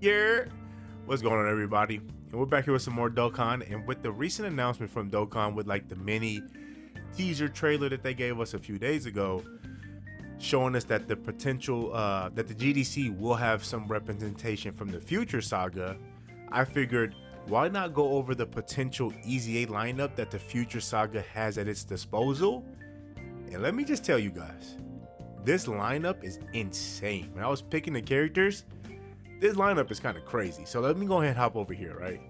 Yeah, what's going on, everybody? And we're back here with some more Dokkan. And with the recent announcement from Dokkan, with like the mini teaser trailer that they gave us a few days ago, showing us that the potential that the GDC will have some representation from the future saga, I figured why not go over the potential EZA lineup that the future saga has at its disposal. And let me just tell you guys, this lineup is insane. When I was picking the characters, this lineup is kind of crazy. So let me go ahead and hop over here, right?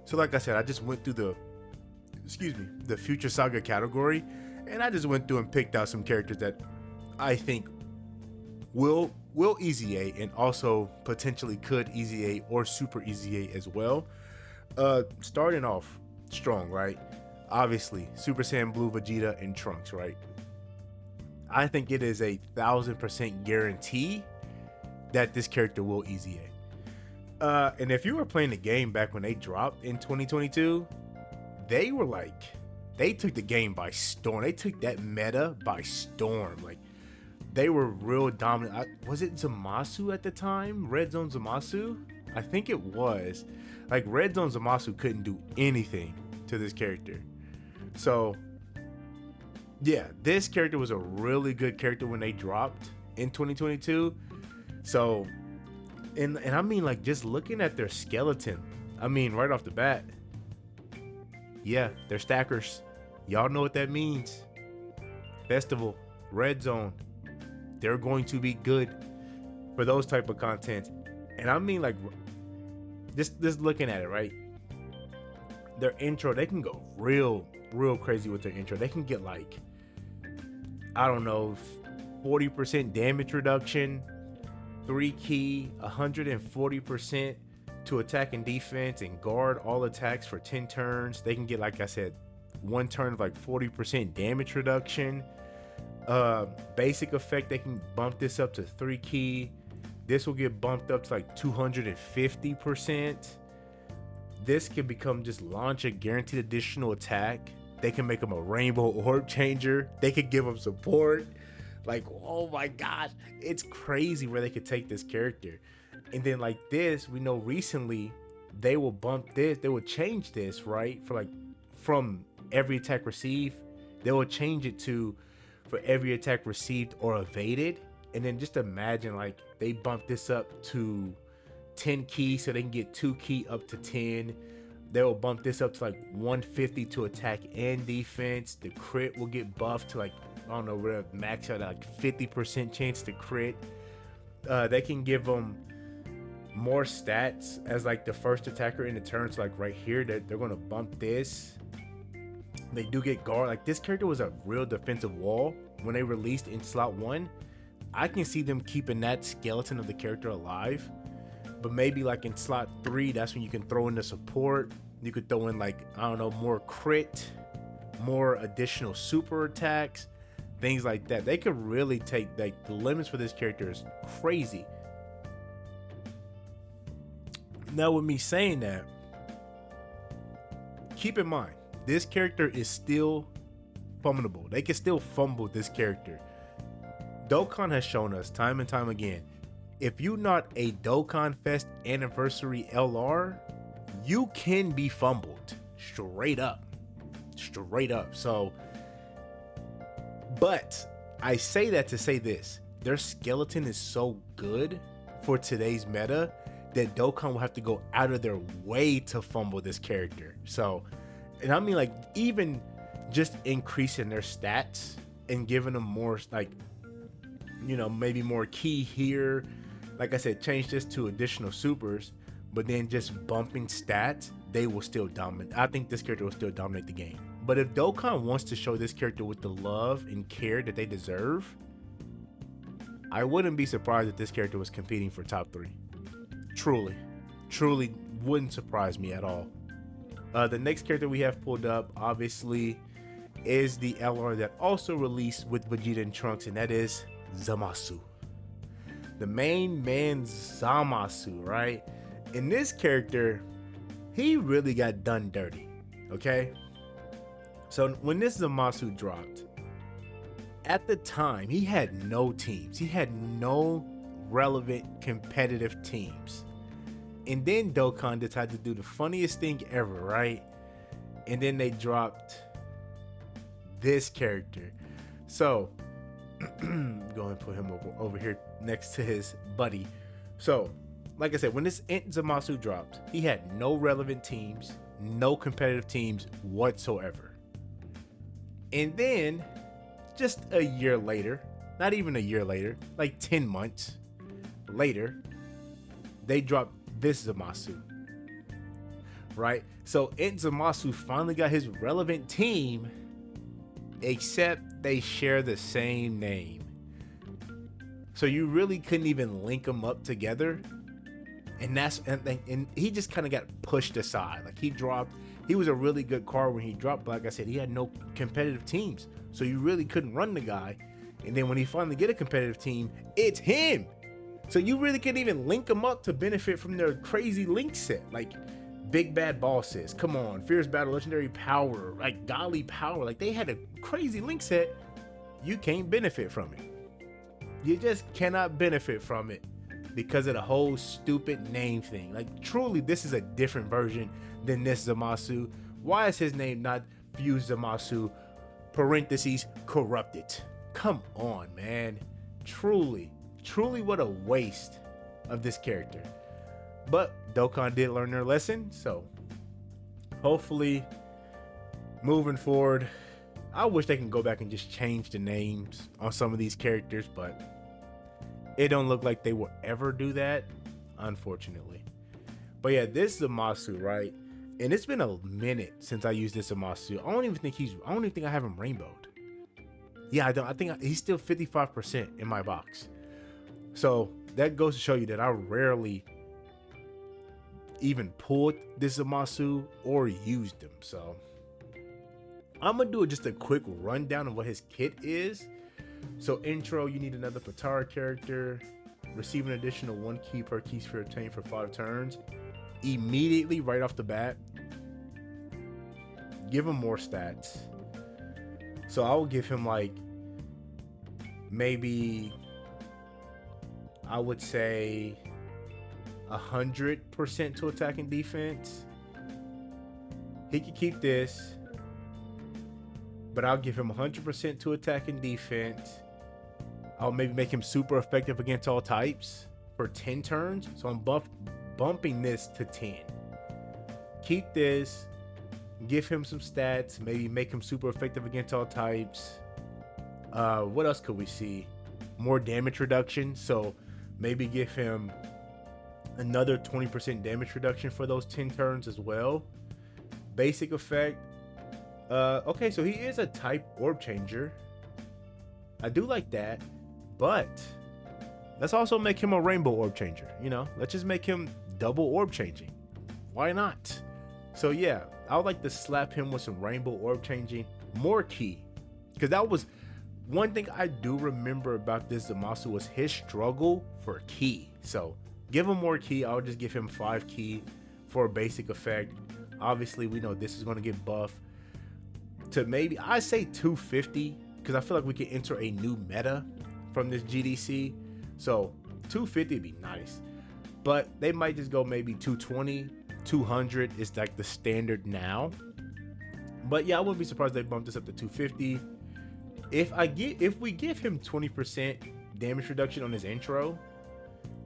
So like I said, I just went through the future saga category, and I just went through and picked out some characters that I think will EZA and also potentially could EZA or super EZA as well. Starting off strong, right? Obviously, Super Saiyan Blue Vegeta and Trunks, right? I think it is 1,000% guarantee that this character will EZA. And if you were playing the game back when they dropped in 2022, they took the game by storm. They took that meta by storm. Like, they were real dominant. Was it Zamasu at the time? Red Zone Zamasu? I think it was. Like, Red Zone Zamasu couldn't do anything to this character. So, yeah, this character was a really good character when they dropped in 2022. So, and I mean, like, just looking at their skeleton, I mean, right off the bat, yeah, they're stackers. Y'all know what that means. Festival, Red Zone, they're going to be good for those type of content. And I mean, like, just looking at it, right? Their intro, they can go real crazy with their intro. They can get, like, I don't know, 40% damage reduction, 3 key, 140% to attack and defense, and guard all attacks for 10 turns. They can get, like I said, 1 turn of like 40% damage reduction. Basic effect, they can bump this up to 3 key. This will get bumped up to like 250%. This can become just launch a guaranteed additional attack. They can make them a rainbow orb changer. They could give them support. Like, oh my gosh, it's crazy where they could take this character. And then like this, we know recently they will bump this, they will change this, right? For like, from every attack received, they will change it to for every attack received or evaded. And then just imagine, like, they bump this up to 10 key so they can get 2 key up to 10. They will bump this up to like 150 to attack and defense. The crit will get buffed to like, I don't know, whatever, max out at like 50% chance to crit. They can give them more stats as like the first attacker in the turn. So like right here, they're going to bump this. They do get guard. Like, this character was a real defensive wall when they released in slot 1. I can see them keeping that skeleton of the character alive. But maybe like in slot 3, that's when you can throw in the support. You could throw in, like, I don't know, more crit, more additional super attacks, things like that. They could really take, like, the limits for this character is crazy. Now, with me saying that, keep in mind, this character is still fumbleable. They can still fumble this character. Dokkan has shown us time and time again, if you're not a Dokkan Fest Anniversary LR, you can be fumbled. Straight up. So, but I say that to say this. Their skeleton is so good for today's meta that Dokkan will have to go out of their way to fumble this character. So, and I mean, like, even just increasing their stats and giving them more, like, you know, maybe more key here. Like I said, change this to additional supers, but then just bumping stats, they will still dominate. I think this character will still dominate the game. But if Dokkan wants to show this character with the love and care that they deserve, I wouldn't be surprised if this character was competing for top 3. Truly wouldn't surprise me at all. The next character we have pulled up, obviously, is the LR that also released with Vegeta and Trunks, and that is Zamasu. The main man Zamasu, right? In this character, he really got done dirty, okay? So when this Zamasu dropped, at the time, he had no teams. He had no relevant competitive teams. And then Dokkan decided to do the funniest thing ever, right? And then they dropped this character. So, go and put him over here next to his buddy. So, like I said, when this Zamasu dropped, he had no relevant teams, no competitive teams whatsoever. And then, just a year later, not even a year later, like 10 months later, they dropped this Zamasu. Right? So Zamasu finally got his relevant team, except they share the same name. So you really couldn't even link them up together. And he just kind of got pushed aside. Like he was a really good card when he dropped, but like I said, he had no competitive teams. So you really couldn't run the guy. And then when he finally get a competitive team, it's him. So you really couldn't even link them up to benefit from their crazy link set. Like Big Bad Bosses, come on, Fierce Battle, Legendary Power, like Golly Power. Like they had a crazy link set. You can't benefit from it. You just cannot benefit from it because of the whole stupid name thing. Like truly, this is a different version than this Zamasu. Why is his name not Fused Zamasu, parentheses, corrupted? Come on, man. Truly, what a waste of this character. But Dokkan did learn their lesson, so hopefully moving forward, I wish they can go back and just change the names on some of these characters, but it don't look like they will ever do that, unfortunately. But yeah, this Zamasu, right? And it's been a minute since I used this Zamasu. I don't even think I have him rainbowed. Yeah, I think he's still 55% in my box. So that goes to show you that I rarely even pulled this Zamasu or used him. So I'm gonna do just a quick rundown of what his kit is. So intro, you need another Patara character, receive an additional 1 key per key sphere obtained for 5 turns. Immediately right off the bat, give him more stats. So I will give him like maybe, I would say 100% to attack and defense. He could keep this, but I'll give him 100% to attack and defense. I'll maybe make him super effective against all types for 10 turns. So I'm bumping this to 10. Keep this, give him some stats, maybe make him super effective against all types. What else could we see? More damage reduction. So maybe give him another 20% damage reduction for those 10 turns as well. Basic effect. Okay, so he is a type orb changer. I do like that, but let's also make him a rainbow orb changer. You know, let's just make him double orb changing. Why not? So yeah, I would like to slap him with some rainbow orb changing, more key, because that was one thing I do remember about this Zamasu was his struggle for key. So give him more key. I'll just give him 5 key for a basic effect. Obviously, we know this is going to get buffed to maybe, I say 250, because I feel like we can enter a new meta from this GDC. So 250 would be nice, but they might just go maybe 220, 200 is like the standard now. But yeah, I wouldn't be surprised if they bump this up to 250. If we give him 20% damage reduction on his intro,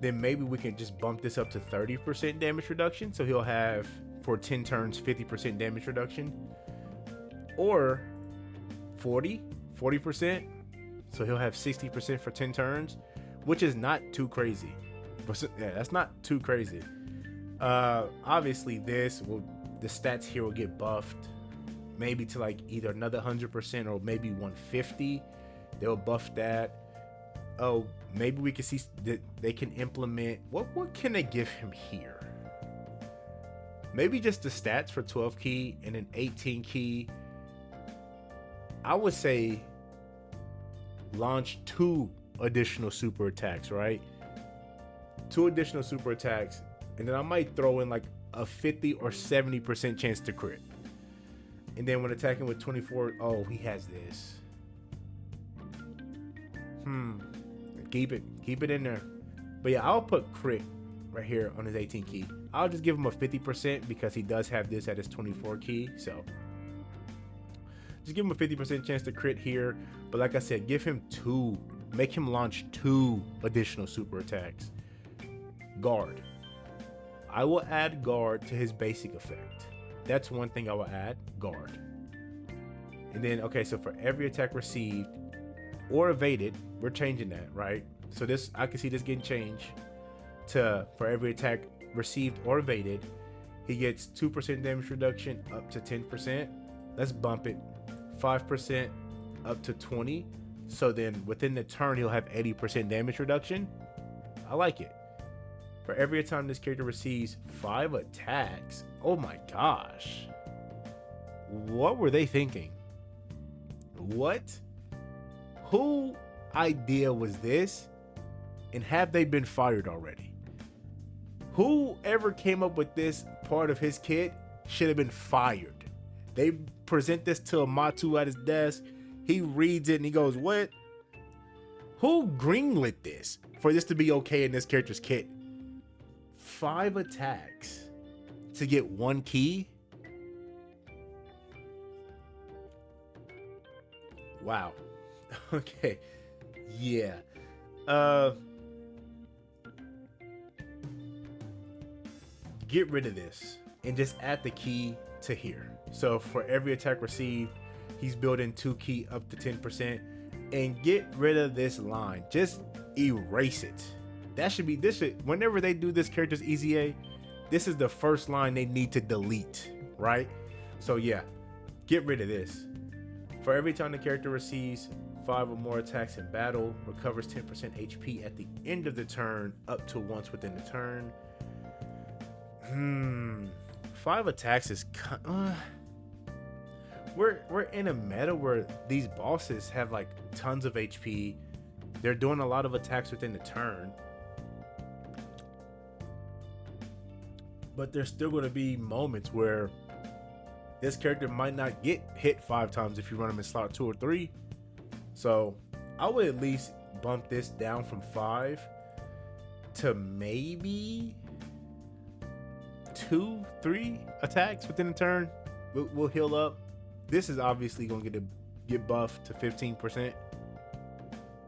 then maybe we can just bump this up to 30% damage reduction. So he'll have, for 10 turns, 50% damage reduction. Or 40%. So he'll have 60% for 10 turns, which is not too crazy. Yeah, that's not too crazy. Obviously the stats here will get buffed. Maybe to like either another 100% or maybe 150. They'll buff that. Oh, maybe we can see that they can implement, what can they give him here? Maybe just the stats for 12 key and an 18 key. I would say launch 2 additional super attacks, right? 2 additional super attacks, and then I might throw in like a 50 or 70% chance to crit. And then when attacking with 24, oh, he has this. Keep it in there. But yeah, I'll put crit right here on his 18 key. I'll just give him a 50% because he does have this at his 24 key. So just give him a 50% chance to crit here. But like I said, give him two. Make him launch 2 additional super attacks. Guard. I will add guard to his basic effect. That's one thing I will add, guard. And then, okay, so for every attack received or evaded, we're changing that, right? So this, I can see this getting changed to for every attack received or evaded, he gets 2% damage reduction up to 10%. Let's bump it 5% up to 20. So then within the turn, he'll have 80% damage reduction. I like it. For every time this character receives 5 attacks, oh my gosh. What were they thinking? What? Who idea was this? And have they been fired already? Whoever came up with this part of his kit should have been fired. They present this to Amatu at his desk. He reads it and he goes, what? Who greenlit this for this to be okay in this character's kit? 5 attacks to get 1 key? Wow. Okay. Yeah. Get rid of this and just add the key to here. So for every attack received, he's building 2 key up to 10%, and get rid of this line. Just erase it. That should be this. Whenever they do this character's EZA, this is the first line they need to delete, right? So yeah, get rid of this. For every time the character receives 5 or more attacks in battle, recovers 10% HP at the end of the turn, up to once within the turn. 5 attacks is we're in a meta where these bosses have like tons of HP. They're doing a lot of attacks within the turn, but there's still going to be moments where this character might not get hit 5 times if you run him in slot 2 or 3. So I would at least bump this down from 5 to maybe 2, 3 attacks within a turn. We'll heal up. This is obviously going to get buffed to 15%,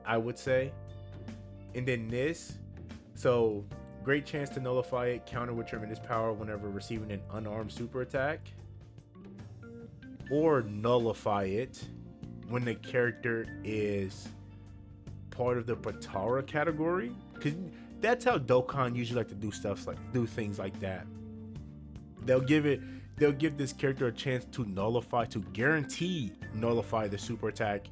I would say. And then this, so great chance to nullify it, counter with tremendous power whenever receiving an unarmed super attack, or nullify it when the character is part of the Patara category, because that's how Dokkan usually like to do things like that. They'll give this character a chance to guarantee nullify the super attack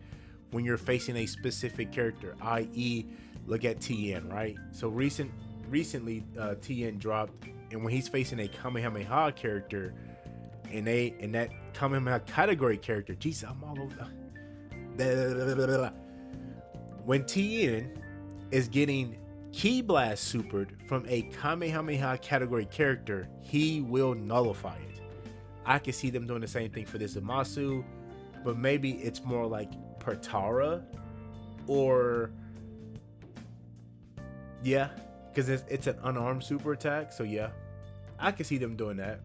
when you're facing a specific character, i.e. look at TN, right? So recently TN dropped, and when he's facing a Kamehameha character and that Kamehameha category character, jeez, I'm all over when TN is getting Ki Blast supered from a Kamehameha category character, he will nullify it. I can see them doing the same thing for this Zamasu, but maybe it's more like Patara, or yeah, because it's an unarmed super attack. So yeah, I can see them doing that.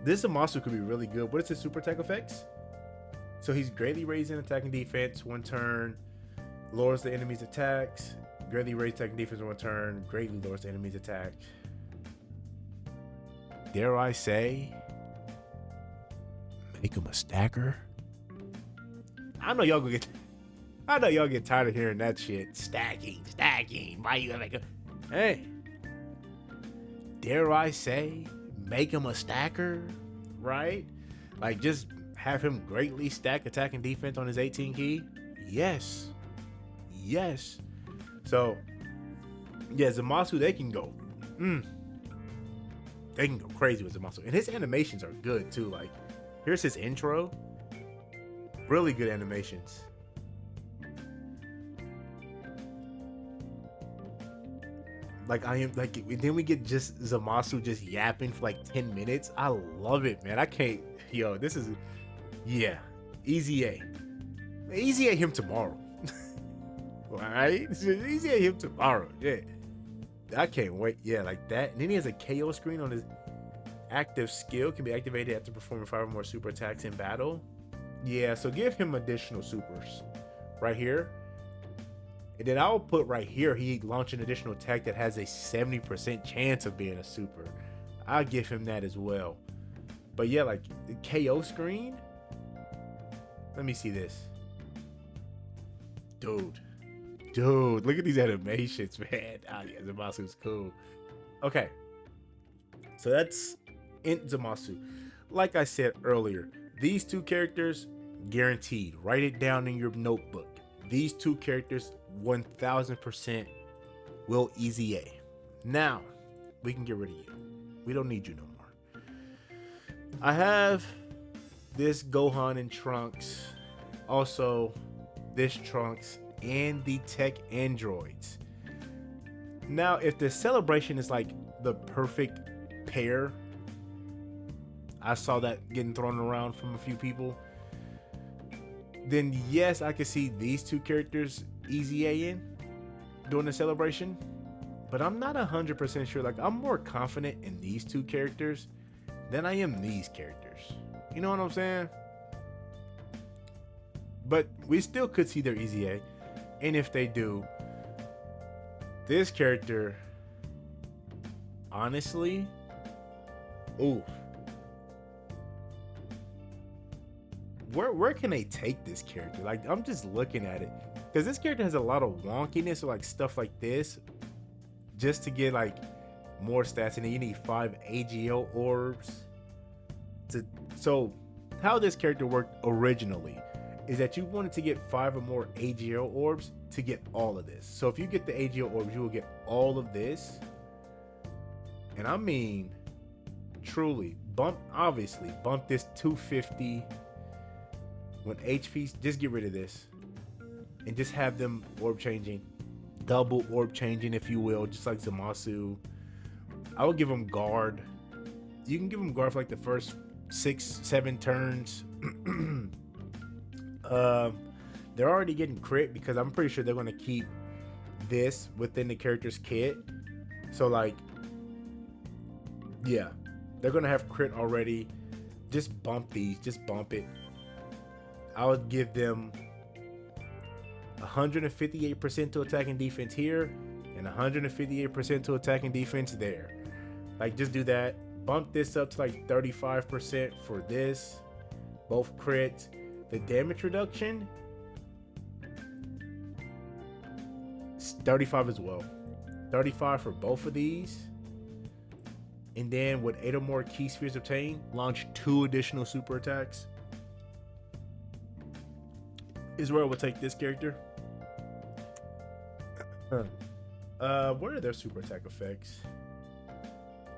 This Zamasu could be really good. What is his super attack effects? So he's greatly raising attack and defense 1 turn, lowers the enemy's attacks, greatly raised attack and defense 1 turn, greatly lowers the enemy's attack. Dare I say, make him a stacker? I know y'all get tired of hearing that shit. Stacking. Why you gonna make him? Hey, dare I say, make him a stacker, right? Like, just have him greatly stack attack and defense on his 18 key. Yes. So yeah, Zamasu, they can go crazy with Zamasu, and his animations are good too. Like, here's his intro, really good animations. Then we get just Zamasu just yapping for like 10 minutes. I love it, man. I can't, this is, yeah, easy A him tomorrow. All right, easy A him tomorrow. Yeah, I can't wait. Yeah, like that. And then he has a KO screen on his active skill, can be activated after performing 5 or more super attacks in battle. Yeah, so give him additional supers right here. And then I'll put right here, he launched an additional attack that has a 70% chance of being a super. I'll give him that as well. But yeah, like the KO screen. Let me see this. Dude, look at these animations, man. Ah, yeah, Zamasu's cool. Okay, so that's in Zamasu. Like I said earlier, these two characters guaranteed. Write it down in your notebook. These two characters 1000% will easy A. Now we can get rid of you. We don't need you no more. I have this Gohan and Trunks, also this Trunks and the tech androids. Now, if the celebration is like the perfect pair, I saw that getting thrown around from a few people, then yes, I could see these two characters easy A in during the celebration. But I'm not 100% sure. Like, I'm more confident in these two characters than I am these characters. You know what I'm saying? But we still could see their easy A. And if they do, this character, honestly, ooh. Where can they take this character? Like, I'm just looking at it. Because this character has a lot of wonkiness or like stuff like this. Just to get like more stats, and then you need 5 AGL orbs. So how this character worked originally is that you wanted to get 5 or more AGL orbs to get all of this. So if you get the AGL orbs, you will get all of this. And I mean, truly, bump this 250 when HP, just get rid of this and just have them orb changing, double orb changing, if you will, just like Zamasu. I would give them guard. You can give them guard for like the first 6-7 turns. They're already getting crit because I'm pretty sure they're going to keep this within the character's kit. So like, yeah, they're going to have crit already. Just bump these, just bump it. I would give them 158% to attack and defense here and 158% to attack and defense there. Like, just do that. Bump this up to like 35% for this. Both crits. The damage reduction, 35 as well. 35 for both of these. And then with 8 or more key spheres obtained, launch 2 additional super attacks. Is where I would take this character. What are their super attack effects?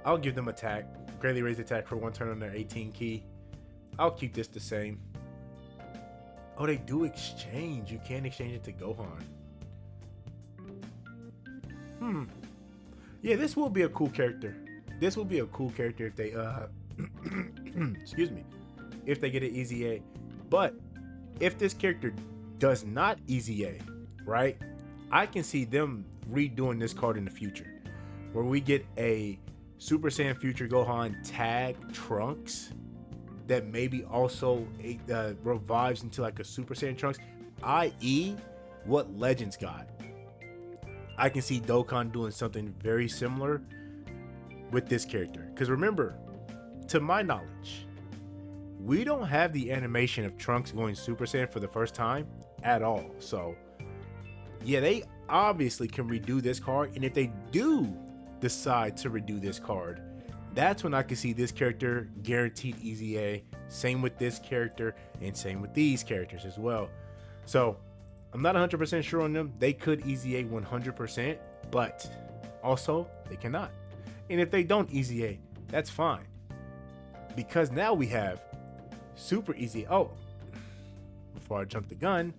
I'll give them attack. Greatly raise attack for 1 turn on their 18 key. I'll keep this the same. Oh, they do exchange. You can exchange it to Gohan. Yeah, this will be a cool character. This will be a cool character if they excuse me, if they get an easy A. But if this character does not easy A, right, I can see them redoing this card in the future, where we get a Super Saiyan Future Gohan tag Trunks that maybe also revives into like a Super Saiyan Trunks, i.e. what Legends got. I can see Dokkan doing something very similar with this character. Because remember, to my knowledge, we don't have the animation of Trunks going Super Saiyan for the first time at all. So yeah, they obviously can redo this card. And if they do decide to redo this card, that's when I can see this character guaranteed easy A. Same with this character and same with these characters as well. So I'm not 100% sure on them. They could easy A 100%, but also they cannot. And if they don't easy A, that's fine. Because now we have super easy. Oh, before I jump the gun,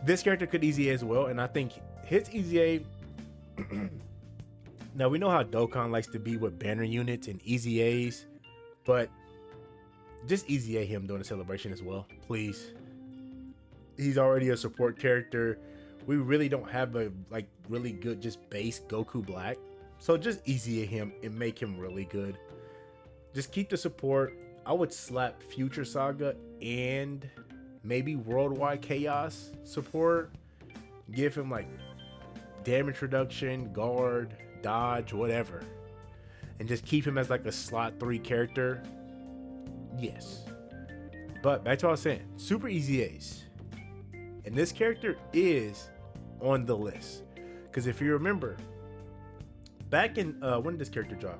this character could easy A as well. And I think his easy A. Now we know how Dokkan likes to be with banner units and easy A's, but just easy A him during the celebration as well, please. He's already a support character we really don't have a like really good just base Goku Black. So just easy him and make him really good. Just keep the support. I would slap Future Saga and maybe Worldwide Chaos support. Give him like damage reduction, guard, dodge, whatever. And just keep him as like a slot 3 character. Yes. But back to what I was saying, Super Easy Ace. And this character is on the list. Because if you remember, back in, when did this character drop?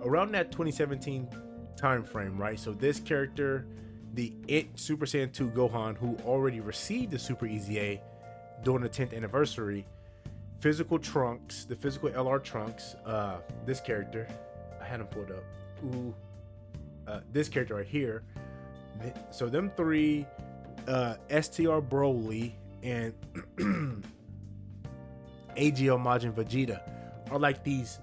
Around that 2017 time frame, right? So this character, the Super Saiyan 2 Gohan, who already received the Super Easy A during the 10th anniversary, physical Trunks, the physical LR Trunks, this character, I had him pulled up. Ooh, this character right here. So them three, STR Broly and AGL Majin Vegeta are like these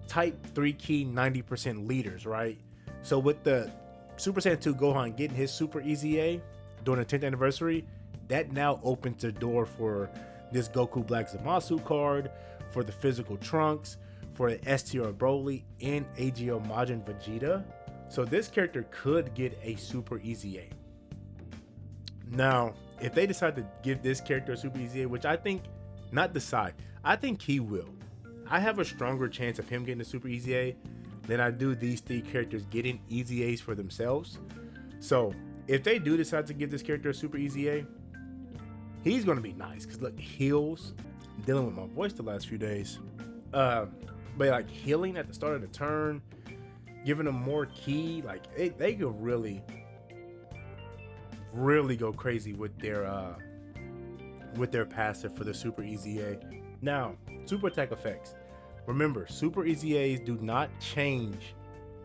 type 3 key 90% leaders, right? So with the Super Saiyan 2 Gohan getting his Super Easy A during the 10th anniversary, that now opens the door for this Goku Black Zamasu card, for the physical Trunks, for the STR Broly and AGL Majin Vegeta. So this character could get a Super Easy A. Now, if they decide to give this character a Super Easy A, which I think, not decide, I think he will. I have a stronger chance of him getting a Super Easy A than I do these 3 characters getting Easy A's for themselves. So if they do decide to give this character a Super Easy A, he's going to be nice. Because look, heals, I'm dealing with my voice the last few days. But like healing at the start of the turn, giving them more ki, like they could really go crazy with their passive for the Super Easy A. Now, super attack effects. Remember, Super Easy A's do not change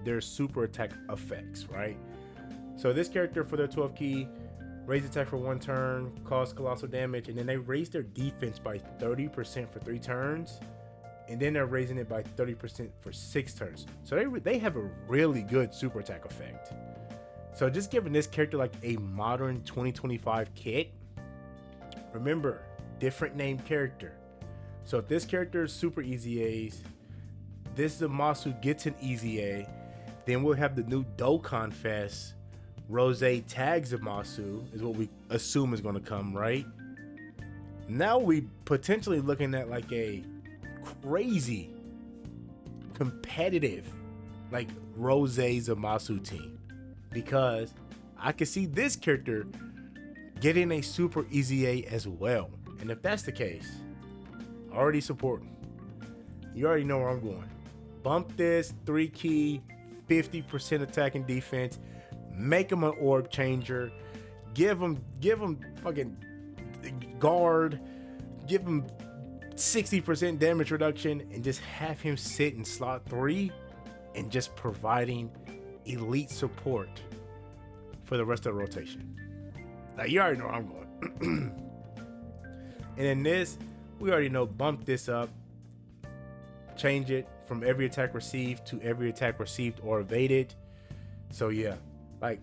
their super attack effects, right? So this character for their 12 key, raise attack for 1 turn, cause colossal damage, and then they raise their defense by 30% for 3 turns, and then they're raising it by 30% for 6 turns. So they have a really good super attack effect. So just giving this character like a modern 2025 kit. Remember, different name character. So if this character is Super Easy A's, this Zamasu gets an Easy A, then we'll have the new Dokkan Fest. Rose Tag Zamasu is what we assume is going to come, right? Now we potentially looking at like a crazy competitive like Rose Zamasu team, because I could see this character getting a Super Easy A as well. And if that's the case, already supporting, you already know where I'm going. Bump this 3 key 50% attack and defense, make him an orb changer, give him fucking guard, give him 60% damage reduction, and just have him sit in slot 3 and just providing elite support for the rest of the rotation. Now you already know where I'm going. And in this, we already know, bump this up, change it from every attack received to every attack received or evaded. So yeah, like,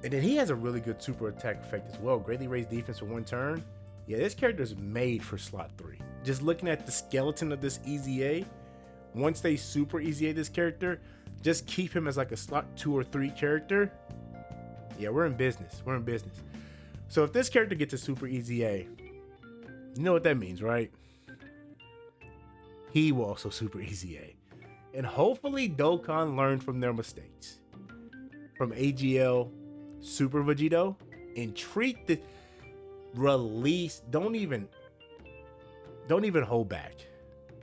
and then he has a really good super attack effect as well. Greatly raised defense for 1 turn. Yeah, this character is made for slot 3. Just looking at the skeleton of this Easy A, once they Super Easy A this character, just keep him as like a slot 2 or 3 character. Yeah, we're in business. We're in business. So if this character gets a Super Easy A, you know what that means, right? He will also Super Easy A. And hopefully Dokkan learned from their mistakes from AGL Super Vegito and treat the release. Don't even hold back,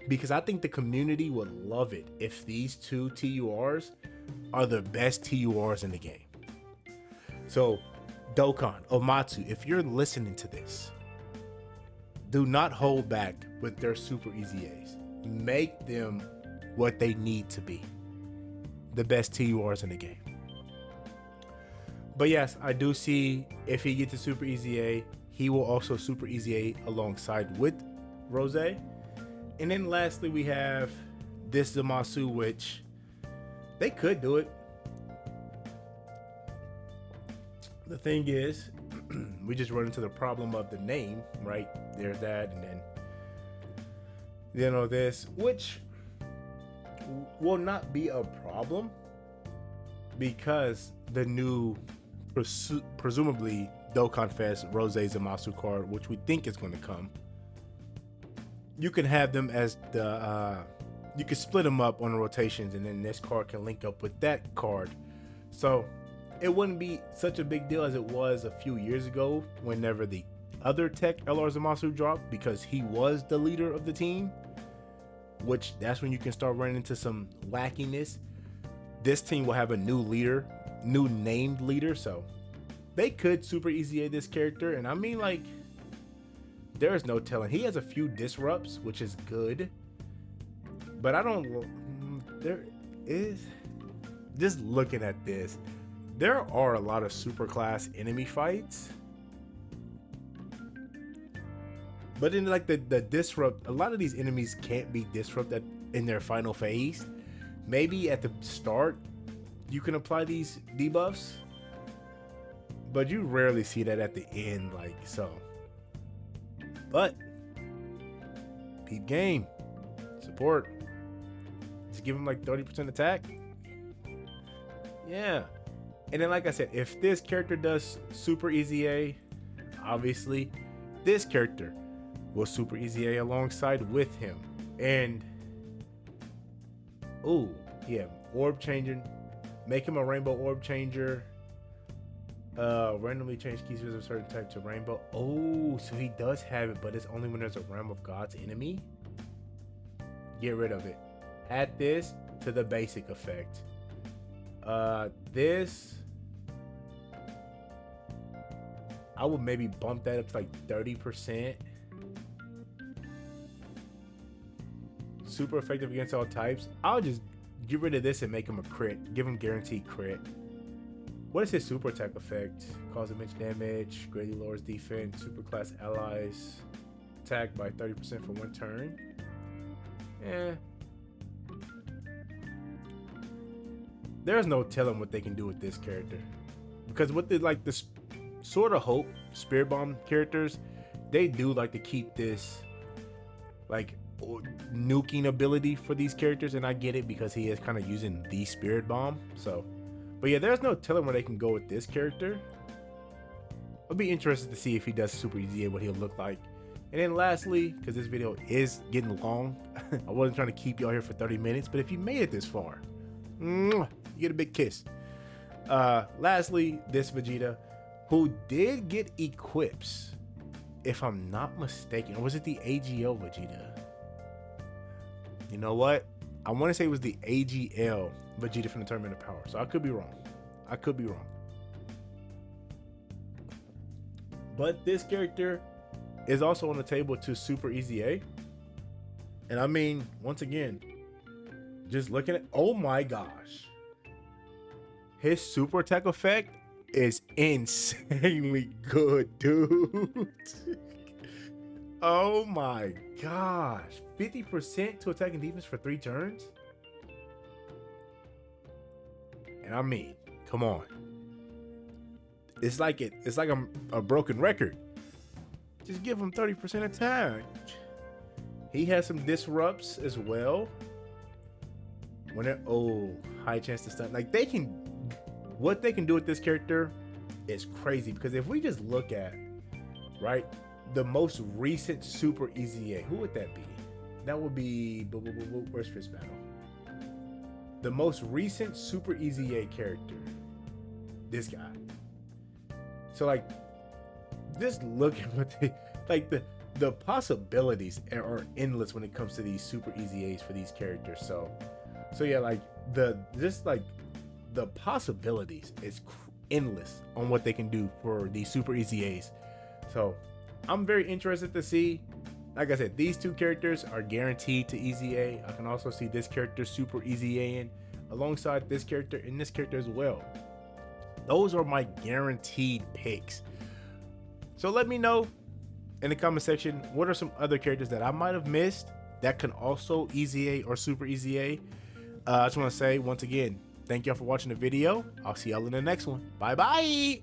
because I think the community would love it if these 2 TURs are the best TURs in the game. So Dokkan, Omatsu, if you're listening to this, do not hold back with their Super Easy A's. Make them what they need to be. The best TURs in the game. But yes, I do see if he gets a Super Easy A, he will also Super Easy A alongside with Rose. And then lastly, we have this Zamasu, which they could do it. The thing is, we just run into the problem of the name, right? There's that, and then this, which will not be a problem because the new presumably Dokkan Fest Rose Zamasu card, which we think is going to come, you can have them as the you can split them up on the rotations, and then this card can link up with that card. So it wouldn't be such a big deal as it was a few years ago whenever the other tech LR Zamasu dropped, because he was the leader of the team, which that's when you can start running into some wackiness. This team will have a new leader, new named leader, so they could super easy this character. And I mean, like, there's no telling. He has a few disrupts, which is good, but I don't, there is, just looking at this, there are a lot of super class enemy fights, but in like the disrupt, a lot of these enemies can't be disrupted in their final phase. Maybe at the start you can apply these debuffs, but you rarely see that at the end, like so. But peep game, support, just give him like 30% attack. Yeah. And then, like I said, if this character does super easy A, obviously this character will super easy A alongside with him. And oh yeah, orb changing, make him a rainbow orb changer. Randomly change keys of a certain type to rainbow. Oh, so he does have it, but it's only when there's a realm of God's enemy. Get rid of it. Add this to the basic effect. This, I would maybe bump that up to like 30%. Super effective against all types. I'll just get rid of this and make him a crit. Give him guaranteed crit. What is his super attack effect? Cause immense damage, greatly lowers defense, super class allies attack by 30% for one turn. Eh. There's no telling what they can do with this character, because with the sort of hope Spirit Bomb characters, they do like to keep this like nuking ability for these characters, and I get it because he is kind of using the Spirit Bomb. So, but yeah, there's no telling where they can go with this character. I'll be interested to see if he does super easy, what he'll look like. And then lastly, because this video is getting long, I wasn't trying to keep y'all here for 30 minutes, but if you made it this far, you get a big kiss. Lastly, this Vegeta, who did get equips, if I'm not mistaken, or was it the AGL Vegeta? You know what? I want to say it was the AGL Vegeta from the Tournament of Power, so I could be wrong. I could be wrong. But this character is also on the table to Super Easy A. And I mean, once again, just looking at, oh my gosh, his super attack effect is insanely good, dude. Oh my gosh, 50% to attack and defense for 3 turns. And I mean, come on. It's like a broken record. Just give him 30% attack. He has some disrupts as well. When it, high chance to stun. Like, they can, what they can do with this character is crazy. Because if we just look at, right, the most recent Super Easy A, who would that be? That would be, where's Fist Battle? The most recent Super Easy A character, this guy. So like, just look at what they, like the possibilities are endless when it comes to these Super Easy A's for these characters. So yeah, like the possibilities is endless on what they can do for these Super Easy A's. So I'm very interested to see. Like I said, these 2 characters are guaranteed to Easy A. I can also see this character Super Easy A in alongside this character and this character as well. Those are my guaranteed picks. So let me know in the comment section, what are some other characters that I might have missed that can also Easy A or Super Easy A. I just want to say once again, thank y'all for watching the video. I'll see y'all in the next one. Bye bye.